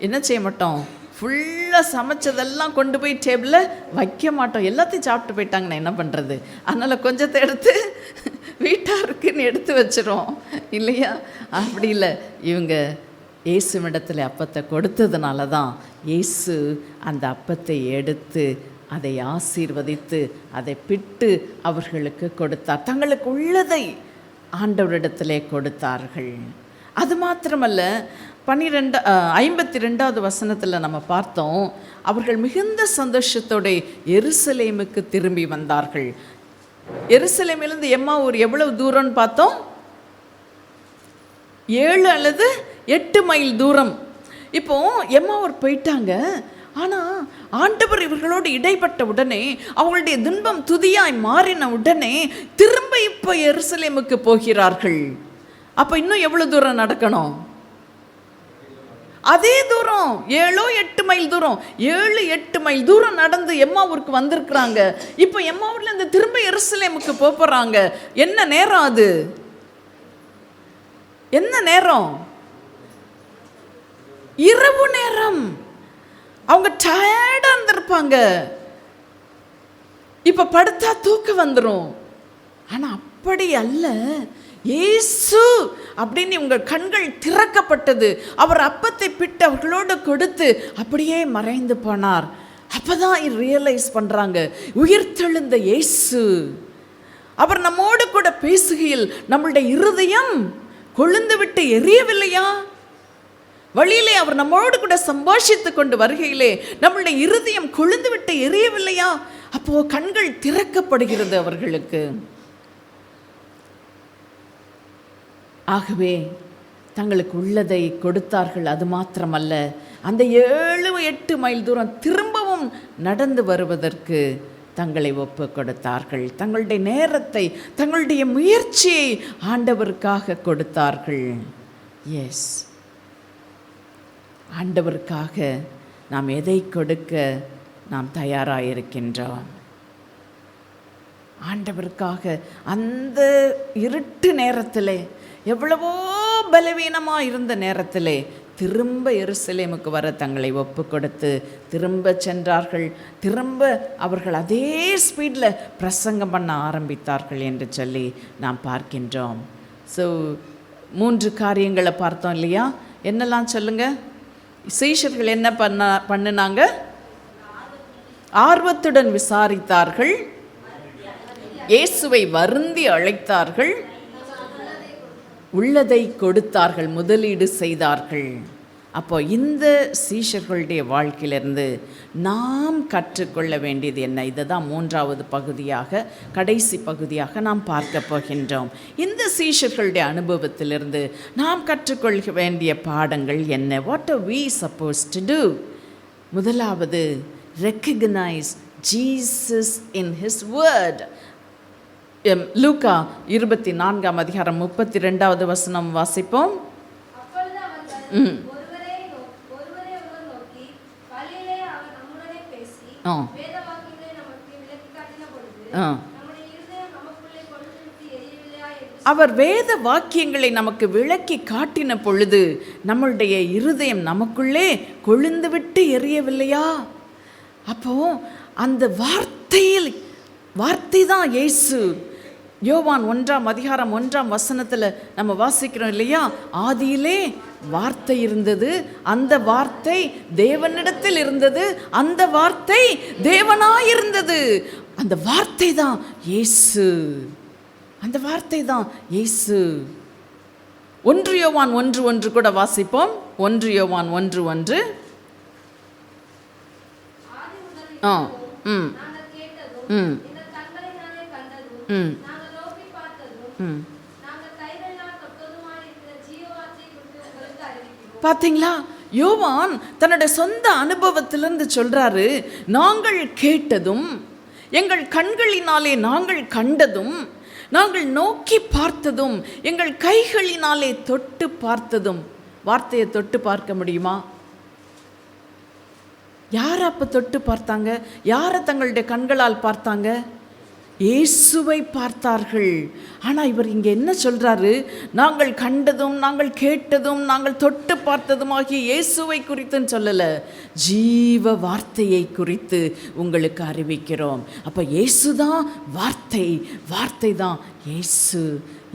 என்ன செய்ய மாட்டோம்? ஃபுல்லாக சமைச்சதெல்லாம் கொண்டு போய் டேபிளில் வைக்க மாட்டோம். எல்லாத்தையும் சாப்பிட்டு போயிட்டாங்கன்னு என்ன பண்ணுறது? அதனால் கொஞ்சத்தை எடுத்து வீட்டாருக்குன்னு எடுத்து வச்சிரும் இல்லையா? அப்படி இல்லை, இவங்க இயேசுவிடத்தில் அப்பத்தை கொடுத்ததுனால தான் இயேசு அந்த அப்பத்தை எடுத்து அதை ஆசீர்வதித்து அதை பிட்டு அவர்களுக்கு கொடுத்தார். தங்களுக்கு உள்ளதை ஆண்டவரிடத்திலே கொடுத்தார்கள். அது மாத்திரமல்ல, 52வது வசனத்தில் நம்ம பார்த்தோம், அவர்கள் மிகுந்த சந்தோஷத்தோடு எருசலேமுக்கு திரும்பி வந்தார்கள். எருசலேமிலிருந்து எம்மாவூர் எவ்வளவு தூரம்னு பார்த்தோம்? 7 அல்லது 8 மைல் தூரம். இப்போ எம்மாவூர் போயிட்டாங்க. ஆனால் ஆண்டவர் இவர்களோடு இடைப்பட்ட உடனே, அவங்களுடைய துன்பம் துதியாய் மாறின உடனே திரும்ப இப்போ எருசலேமுக்கு போகிறார்கள். அப்போ இன்னும் எவ்வளோ தூரம் நடக்கணும்? அதே தூரம், 7-8 மைல் தூரம். 7-8 மைல் தூரம் நடந்து எம்மாவூருக்கு வந்திருக்கிறாங்க. இப்போ எம்மாவூர்ல இருந்து திரும்ப எருசலேமுக்கு போகிறாங்க. என்ன நேரம் அது? என்ன நேரம்? இரவு நேரம். அவங்க டயர்டாக இருந்திருப்பாங்க. இப்போ படுத்தா தூக்கம் வந்துடும். ஆனால் அப்படி அல்ல. இயேசு அப்படின்னு உங்கள் கண்கள் திறக்கப்பட்டது. அவர் அப்பத்தை பிட்டு அவர்களோடு கொடுத்து அப்படியே மறைந்து போனார். அப்போதான் ரியலைஸ் பண்ணுறாங்க, உயிர்த்தெழுந்த இயேசு. அவர் நம்மோடு கூட பேசுகையில் நம்மளுடைய இருதயம் கொழுந்து விட்டு எரியவில்லையா? வழியிலே அவர் நம்மோடு கூட சம்பாஷித்து கொண்டு வருகையிலே நம்மளுடைய இருதயம் கொழுந்து விட்டு எரியவில்லையா? அப்போ கண்கள் திறக்கப்படுகிறது அவர்களுக்கு. ஆகவே தங்களுக்கு உள்ளதை கொடுத்தார்கள். அது மாத்திரமல்ல, அந்த 7-8 மைல் தூரம் திரும்பவும் நடந்து வருவதற்கு தங்களை ஒப்பு கொடுத்தார்கள். தங்களுடைய நேரத்தை, தங்களுடைய முயற்சியை ஆண்டவருக்காக கொடுத்தார்கள். எஸ், ஆண்டவருக்காக நாம் எதை கொடுக்க நாம் தயாராக இருக்கின்றோம்? ஆண்டவருக்காக அந்த இருட்டு நேரத்தில், எவ்வளவோ பலவீனமாக இருந்த நேரத்தில் திரும்ப எருசலேமுக்கு வர தங்களை ஒப்பு கொடுத்து திரும்ப சென்றார்கள். திரும்ப அவர்கள் அதே ஸ்பீடில் பிரசங்கம் பண்ண ஆரம்பித்தார்கள் என்று சொல்லி நாம் பார்க்கின்றோம். ஸோ 3 காரியங்களை பார்த்தோம் இல்லையா? என்னெல்லாம் சொல்லுங்க? சீஷர்கள் என்ன பண்ணினாங்க? ஆர்வத்துடன் விசாரித்தார்கள், இயேசுவை வருந்தி அழைத்தார்கள், உள்ளதை கொடுத்தார்கள், முதலீடு செய்தார்கள். அப்போ இந்த சீஷர்களுடைய வாழ்க்கையிலிருந்து நாம் கற்றுக்கொள்ள வேண்டியது என்ன? இதை தான் 3வது பகுதியாக, கடைசி பகுதியாக நாம் பார்க்க போகின்றோம். இந்த சீஷர்களுடைய அனுபவத்திலிருந்து நாம் கற்றுக்கொள்ள வேண்டிய பாடங்கள் என்ன? What are we supposed to do? முதலாவது, recognize Jesus in his word. லூக்கா 24ஆம் அதிகாரம் 32வது வசனம் வாசிப்போம். அவர் வேத வாக்கியங்களை நமக்கு விளக்கி காட்டின பொழுது நம்மளுடைய இருதயம் நமக்குள்ளே கொழுந்து விட்டு எரியவில்லையா? அப்போ அந்த வார்த்தை தான் இயேசு. யோவான் 1ஆம் அதிகாரம் 1ஆம் வசனத்தில் நம்ம வாசிக்கிறோம் இல்லையா? ஆதியிலே வார்த்தை இருந்தது, அந்த வார்த்தை தேவனிடத்தில் இருந்தது, அந்த வார்த்தை தேவனாயிருந்தது. அந்த வார்த்தை தான் இயேசு. அந்த வார்த்தை தான் இயேசு. 1 யோவான் 1:1 கூட வாசிப்போம். 1 யோவான் 1:1. பார்த்தீங்களா? யோவான் தன்னுடைய சொந்த அனுபவத்திலிருந்து சொல்றாரு, நாங்கள் கேட்டதும், எங்கள் கண்களினாலே நாங்கள் கண்டதும், நாங்கள் நோக்கி பார்த்ததும், எங்கள் கைகளினாலே தொட்டு பார்த்ததும். வார்த்தையை தொட்டு பார்க்க முடியுமா? யாரை அப்போ தொட்டு பார்த்தாங்க? யாரை தங்களுடைய கண்களால் பார்த்தாங்க? இயேசுவை பார்த்தார்கள். ஆனால் இவர் இங்கே என்ன சொல்கிறாரு? நாங்கள் கண்டதும், நாங்கள் கேட்டதும், நாங்கள் தொட்டு பார்த்ததுமாகிய இயேசுவை குறித்துன்னு சொல்லலை, ஜீவ வார்த்தையை குறித்து உங்களுக்கு அறிவிக்கிறோம். அப்போ இயேசு தான் வார்த்தை, வார்த்தை தான் இயேசு.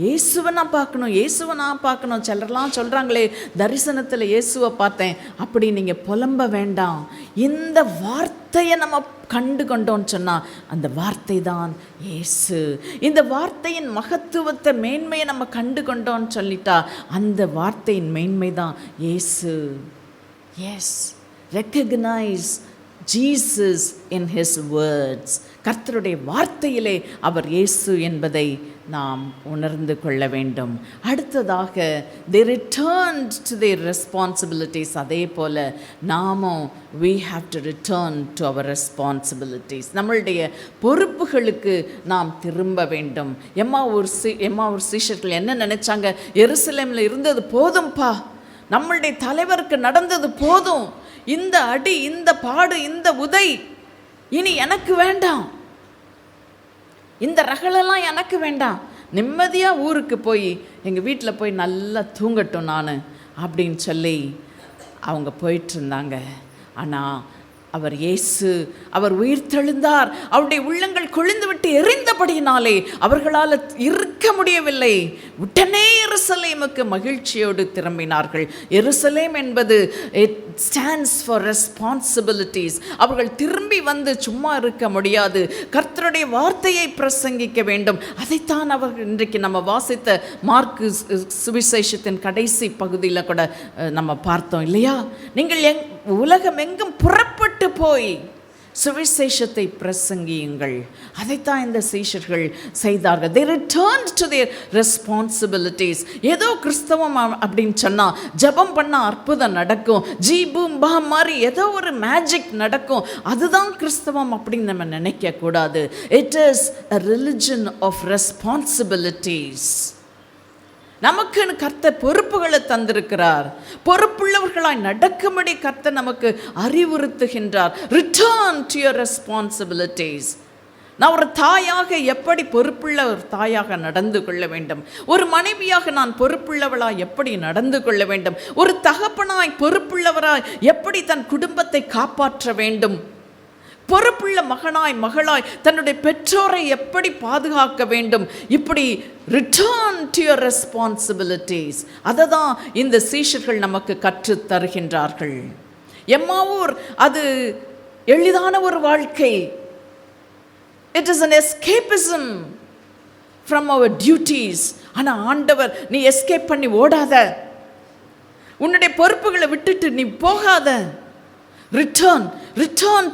இயேசுவை நான் பார்க்கணும், இயேசுவை நான் பார்க்கணும். சிலர்லாம் சொல்கிறாங்களே, தரிசனத்தில் இயேசுவை பார்த்தேன். அப்படி நீங்கள் புலம்ப வேண்டாம். இந்த வார்த்தையை நம்ம கண்டு கொண்டோன்னு சொன்னால் அந்த வார்த்தை தான் இயேசு. இந்த வார்த்தையின் மகத்துவத்தை, மேன்மையை நம்ம கண்டு கொண்டோன்னு சொல்லிட்டா அந்த வார்த்தையின் மேன்மை தான் இயேசு. Yes, recognise Jesus in his words. கர்த்தருடைய வார்த்தையிலே அவர் இயேசு என்பதை நாம் உணர்ந்து கொள்ள வேண்டும். அடுத்ததாக they returned to their responsibilities. அதே போல நாமும் we have to return to our responsibilities. நம்மளுடைய பொறுப்புகளுக்கு நாம் திரும்ப வேண்டும். எம்மாவூர் சீஷர்கள் என்ன நினைச்சாங்க? எருசலேமில் இருந்தது போதும்பா, நம்மளுடைய தலைவருக்கு நடந்தது போதும், இந்த அடி, இந்த பாடு, இந்த உதை இனி எனக்கு வேண்டாம், இந்த ரகளெல்லாம் எனக்கு வேண்டாம், நிம்மதியாக ஊருக்கு போய் எங்கள் வீட்டில் போய் நல்லா தூங்கட்டும் நான் அப்படின்னு சொல்லி அவங்க போயிட்டுருந்தாங்க. ஆனால் அவர் இயேசு, அவர் உயிர்த்தெழுந்தார். அவருடைய உள்ளங்கள் கொழுந்து விட்டு எரிந்தபடியினாலே அவர்களால் இருக்க முடியவில்லை. உடனே எருசலேமுக்கு மகிழ்ச்சியோடு திரும்பினார்கள். எருசலேம் என்பது இட் ஸ்டாண்ட்ஸ் ஃபார் ரெஸ்பான்சிபிலிட்டிஸ். அவர்கள் திரும்பி வந்து சும்மா இருக்க முடியாது, கர்த்தருடைய வார்த்தையை பிரசங்கிக்க வேண்டும். அதைத்தான் அவர்கள் இன்றைக்கு நம்ம வாசித்த மார்க்கு சுவிசேஷத்தின் கடைசி பகுதியில் கூட நம்ம பார்த்தோம் இல்லையா? நீங்கள் உலகம் எங்கும் புறப்பட்டு போய் சுவிசேஷத்தை பிரசங்கியுங்கள். அதைத்தான் இந்த சீஷர்கள் செய்தார்கள். They returned to their responsibilities. ஏதோ கிறிஸ்தவம் அப்படின்னு சொன்னால் ஜபம் பண்ணால் அற்புதம் நடக்கும், ஜீ பூம் பா மாதிரி ஏதோ ஒரு மேஜிக் நடக்கும், அதுதான் கிறிஸ்தவம் அப்படின்னு நம்ம நினைக்கக்கூடாது. It is a religion of responsibilities. நமக்குன்னு கர்த்தர் பொறுப்புகளை தந்திருக்கிறார். பொறுப்புள்ளவர்களாய் நடக்கும்படி கர்த்தர் நமக்கு அறிவுறுத்துகின்றார். Return to your responsibilities. நான் ஒரு தாயாக எப்படி பொறுப்புள்ள ஒரு தாயாக நடந்து கொள்ள வேண்டும், ஒரு மனைவியாக நான் பொறுப்புள்ளவளாய் எப்படி நடந்து கொள்ள வேண்டும், ஒரு தகப்பனாய் பொறுப்புள்ளவராய் எப்படி தன் குடும்பத்தை காப்பாற்ற வேண்டும், பொறுப்புள்ள மகனாய் மகளாய் தன்னுடைய பெற்றோரை எப்படி பாதுகாக்க வேண்டும், இப்படி ரிட்டர்ன் டு யுவர் ரெஸ்பான்சிபிலிட்டிஸ், அதை தான் இந்த சீஷர்கள் நமக்கு கற்றுத் தருகின்றார்கள். எம்மாவூர் அது எளிதான ஒரு வாழ்க்கை. It is an escapism from our duties. ஆனால் ஆண்டவர், நீ எஸ்கேப் பண்ணி ஓடாத, உன்னுடைய பொறுப்புகளை விட்டுட்டு நீ போகாத. Return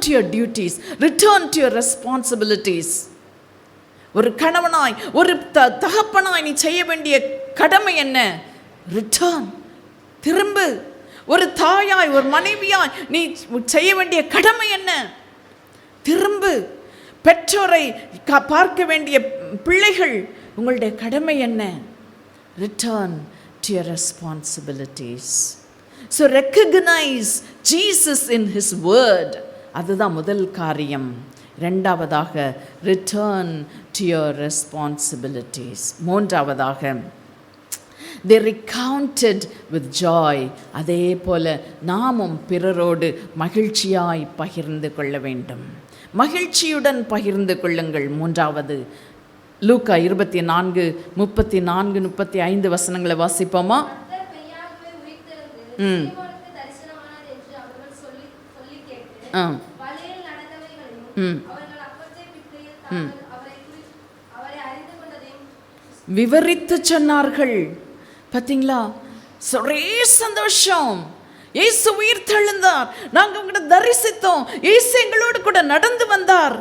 to your duties, return to your responsibilities. ஒரு கணவனாய் ஒரு தகப்பனாய் நீ செய்ய வேண்டிய கடமை என்ன? ரிட்டர்ன், திரும்பு. ஒரு தாயாய் ஒரு மனைவியாய் நீ செய்ய வேண்டிய கடமை என்ன? திரும்பு. பெற்றோரை பார்க்க வேண்டிய பிள்ளைகள், உங்களுடைய கடமை என்ன? Return to your responsibilities. So recognise Jesus in his word. அதுதான் முதல் காரியம். ரெண்டாவதாக ரிட்டர்ன் டு யுவர் ரெஸ்பான்சிபிலிட்டிஸ். மூன்றாவதாக they recounted with joy. அதே போல நாமும் பிறரோடு மகிழ்ச்சியாய் பகிர்ந்து கொள்ள வேண்டும். மகிழ்ச்சியுடன் பகிர்ந்து கொள்ளுங்கள். மூன்றாவது லூக்கா 24:34-35 வசனங்களை வாசிப்போமா? விவரித்து சொன்னார்கள். பார்த்தீங்களா? ஒரே சந்தோஷம். இயேசு உயிர் தெழுந்தார், நாங்கள் உங்களை தரிசித்தோம், இயேசு எங்களோடு கூட நடந்து வந்தார்,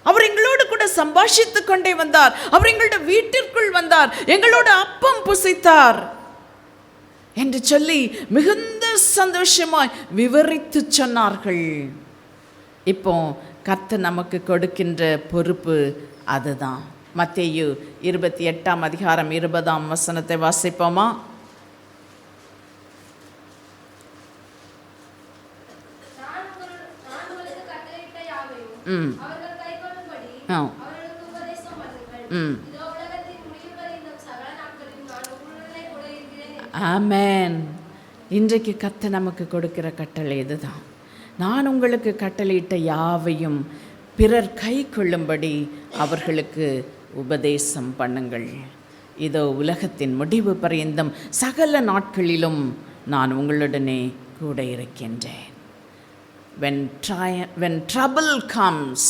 அவர் எங்களோடு கூட சம்பாஷித்து கொண்டே வந்தார், அவர் எங்களோட வீட்டிற்குள் வந்தார், எங்களோட அப்பம் புசித்தார் என்று சொல்லி மிகுந்த சந்தோஷமாய் விவரித்து சொன்னார்கள். இப்போ கர்த்தர் நமக்கு கொடுக்கின்ற பொறுப்பு அதுதான். மத்தேயு 28:20 வாசிப்போமா? ஆமென். இன்றைக்கு கர்த்தர் நமக்கு கொடுக்கிற கட்டளை இதுதான். நான் உங்களுக்கு கட்டளையிட்ட யாவையும் பிறர் கை கொள்ளும்படி அவர்களுக்கு உபதேசம் பண்ணுங்கள். இதோ உலகத்தின் முடிவு பரியந்தம் சகல நாட்களிலும் நான் உங்களுடனே கூட இருக்கின்றேன். When trouble comes,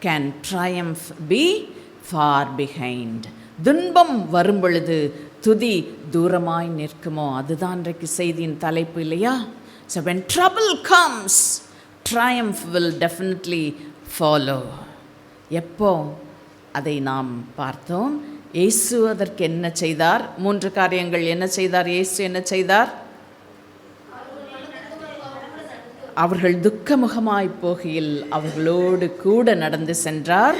can triumph be far behind? துன்பம் வரும் பொழுது துதி தூரமாய் நிற்குமோ? அதுதான் இன்றைக்கு செய்தியின் தலைப்பு, இல்லையா? So when trouble comes, triumph will definitely follow. எப்போ அதை நாம் பார்த்தோம். இயேசு அதற்கு என்ன செய்தார்? 3 காரியங்கள் என்ன செய்தார்? இயேசு என்ன செய்தார்? அவர்கள் துக்கமுகமாய் போகையில் அவர்களோடு கூட நடந்து சென்றார்.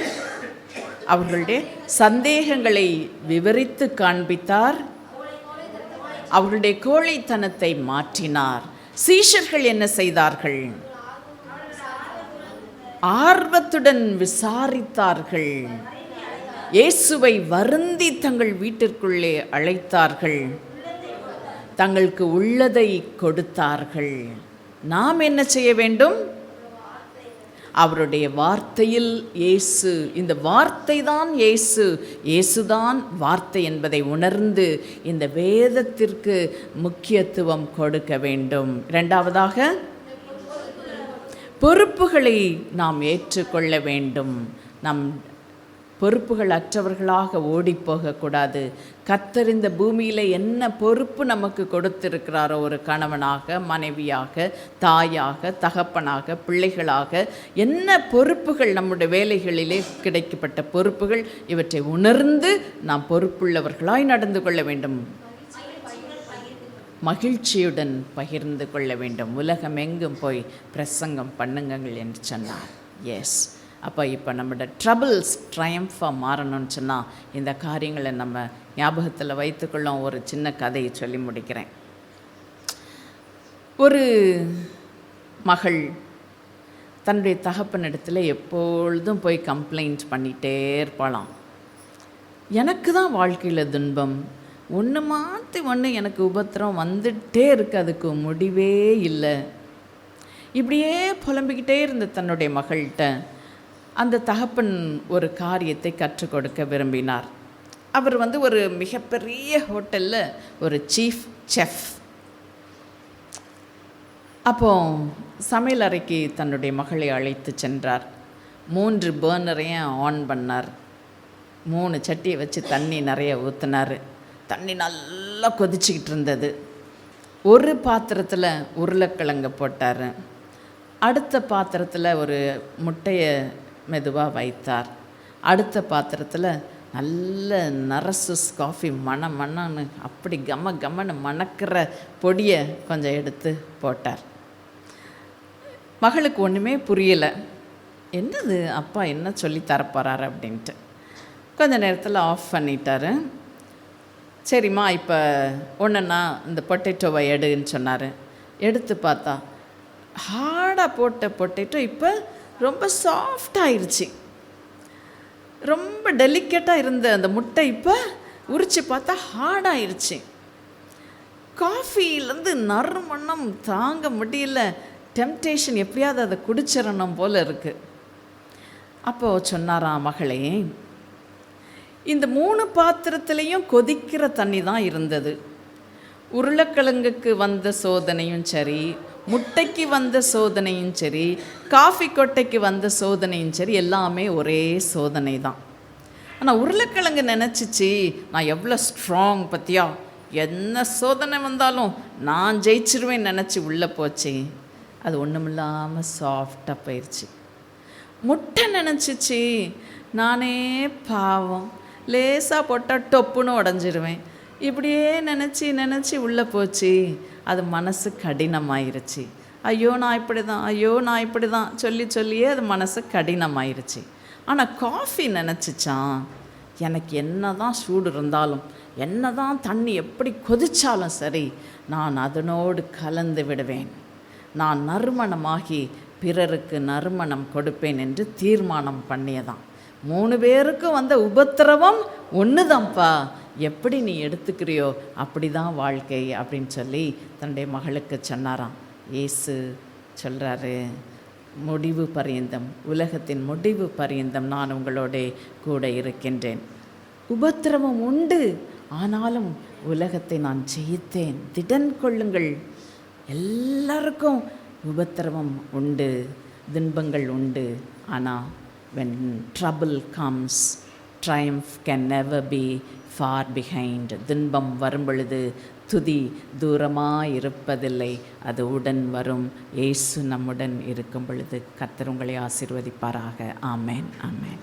அவர்களுடைய சந்தேகங்களை விவரித்து காண்பித்தார். அவர்களுடைய கோழைத்தனத்தை மாற்றினார். சீஷர்கள் என்ன செய்தார்கள்? ஆர்வத்துடன் விசாரித்தார்கள். இயேசுவை வருந்தி தங்கள் வீட்டிற்குள்ளே அழைத்தார்கள். தங்களுக்கு உள்ளதை கொடுத்தார்கள். நாம் என்ன செய்ய வேண்டும்? அவருடைய வார்த்தையில் இயேசு, இந்த வார்த்தை தான் இயேசு, இயேசுதான் வார்த்தை என்பதை உணர்ந்து இந்த வேதத்திற்கு முக்கியத்துவம் கொடுக்க வேண்டும். இரண்டாவதாக பொறுப்புகளை நாம் ஏற்றுக்கொள்ள வேண்டும். நம் பொறுப்புகள் அற்றவர்களாக ஓடிப்போகக்கூடாது. கர்த்தர் இந்த பூமியில் என்ன பொறுப்பு நமக்கு கொடுத்திருக்கிறாரோ, ஒரு கணவனாக, மனைவியாக, தாயாக, தகப்பனாக, பிள்ளைகளாக, என்ன பொறுப்புகள் நம்முடைய வேலைகளிலே கிடைக்கப்பட்ட பொறுப்புகள், இவற்றை உணர்ந்து நாம் பொறுப்புள்ளவர்களாய் நடந்து கொள்ள வேண்டும். மகிழ்ச்சியுடன் பகிர்ந்து கொள்ள வேண்டும். உலகம் எங்கும் போய் பிரசங்கம் பண்ணுங்கள் என்று சொன்னார். எஸ், அப்போ இப்போ நம்மளோட ட்ரபிள்ஸ் ட்ரையம்ஃபாக மாறணும்னு சொன்னால் இந்த காரியங்களை நம்ம ஞாபகத்தில் வைத்துக்கொள்ளும். ஒரு சின்ன கதையை சொல்லி முடிக்கிறேன். ஒரு மகள் தன்னுடைய தகப்பனிடத்தில் எப்பொழுதும் போய் கம்ப்ளைண்ட் பண்ணிகிட்டே இருப்பாளாம். எனக்கு தான் வாழ்க்கையில் துன்பம், ஒன்று மாற்றி ஒன்று எனக்கு உபத்திரம் வந்துட்டே இருக்கு, அதுக்கு முடிவே இல்லை. இப்படியே புலம்பிக்கிட்டே இருந்த தன்னுடைய மகள்கிட்ட அந்த தகப்பன் ஒரு காரியத்தை கற்றுக் கொடுக்க விரும்பினார். அவர் ஒரு மிகப்பெரிய ஹோட்டலில் ஒரு சீஃப் செஃப். அப்போ சமையல் அறைக்கு தன்னுடைய மகளை அழைத்து சென்றார். 3 பர்னரையும் ஆன் பண்ணார். 3 சட்டியை வச்சு தண்ணி நிறைய ஊற்றினார். தண்ணி நல்லா கொதிச்சிக்கிட்டு இருந்தது. ஒரு பாத்திரத்தில் உருளைக்கிழங்கு போட்டார். அடுத்த பாத்திரத்தில் ஒரு முட்டையை மெதுவாக வைத்தார். அடுத்த பாத்திரத்தில் நல்ல நரசூஸ் காஃபி மணன்னு அப்படி கம்மன்னு மணக்கிற பொடியை கொஞ்சம் எடுத்து போட்டார். மகளுக்கு ஒன்றுமே புரியலை. என்னது அப்பா என்ன சொல்லி தரப்போகிறாரு அப்படின்ட்டு கொஞ்ச நேரத்தில் ஆஃப் பண்ணிட்டார். சரிம்மா இப்போ ஒன்றுன்னா இந்த பொட்டேட்டோவை எடுன்னு சொன்னார். எடுத்து பார்த்தா ஹார்டாக போட்ட பொட்டேட்டோ இப்போ ரொம்ப சாஃப்டாகிருச்சு. ரொம்ப டெலிகேட்டாக இருந்த அந்த முட்டை இப்போ உரித்து பார்த்தா ஹார்டாகிருச்சு. காஃபிலேருந்து நறுமணம் தாங்க முடியல. டெம்டேஷன் எப்படியாவது அதை குடிச்சிடணும் போல் இருக்குது. அப்போது சொன்னாராம், மகளே, இந்த 3 பாத்திரத்துலேயும் கொதிக்கிற தண்ணி தான் இருந்தது. உருளைக்கிழங்குக்கு வந்த சோதனையும் சரி, முட்டைக்கு வந்த சோதனையும் சரி, காஃபி கொட்டைக்கு வந்த சோதனையும் சரி, எல்லாமே ஒரே சோதனை தான். ஆனால் உருளைக்கிழங்கு நினச்சிச்சு நான் எவ்வளோ ஸ்ட்ராங் பற்றியா, என்ன சோதனை வந்தாலும் நான் ஜெயிச்சிருவேன் நினச்சி உள்ளே போச்சு. அது ஒன்றுமில்லாமல் சாஃப்டாக போயிடுச்சு. முட்டை நினச்சிச்சு நானே பாவம் லேசாக போட்டால் டொப்புன்னு உடஞ்சிருவேன். இப்படியே நினச்சி உள்ளே போச்சு. அது மனசு கடினமாயிருச்சு. ஐயோ நான் இப்படி தான் சொல்லியே அது மனசு கடினமாயிருச்சு. ஆனால் காஃபி நினச்சிச்சான், எனக்கு என்ன தான் சூடு இருந்தாலும், என்ன தான் தண்ணி எப்படி கொதித்தாலும் சரி, நான் அதனோடு கலந்து விடுவேன். நான் நறுமணமாகி பிறருக்கு நறுமணம் கொடுப்பேன் என்று தீர்மானம் பண்ணியதான். 3 பேருக்கும் வந்த உபத்திரவம் ஒன்று தான்ப்பா, எப்படி நீ எடுத்துக்கிறியோ அப்படி தான் வாழ்க்கை அப்படின்னு சொல்லி தன்னுடைய மகளுக்கு சொன்னாராம். இயேசு சொல்கிறாரு, முடிவு பரியந்தம், உலகத்தின் முடிவு பரியந்தம் நான் உங்களோட கூட இருக்கின்றேன். உபத்திரவம் உண்டு, ஆனாலும் உலகத்தை நான் ஜெயித்தேன். திடன் கொள்ளுங்கள். எல்லாருக்கும் உபத்திரவம் உண்டு, துன்பங்கள் உண்டு. ஆனால் when trouble comes, triumph can never be far behind. துன்பம் வரும் பொழுது துதி தூரமாக இருப்பதில்லை, அது உடன் வரும். இயேசு நம்முடன் இருக்கும் பொழுது கர்த்தர் உங்களை ஆசீர்வதிப்பாராக. ஆமென், ஆமென்.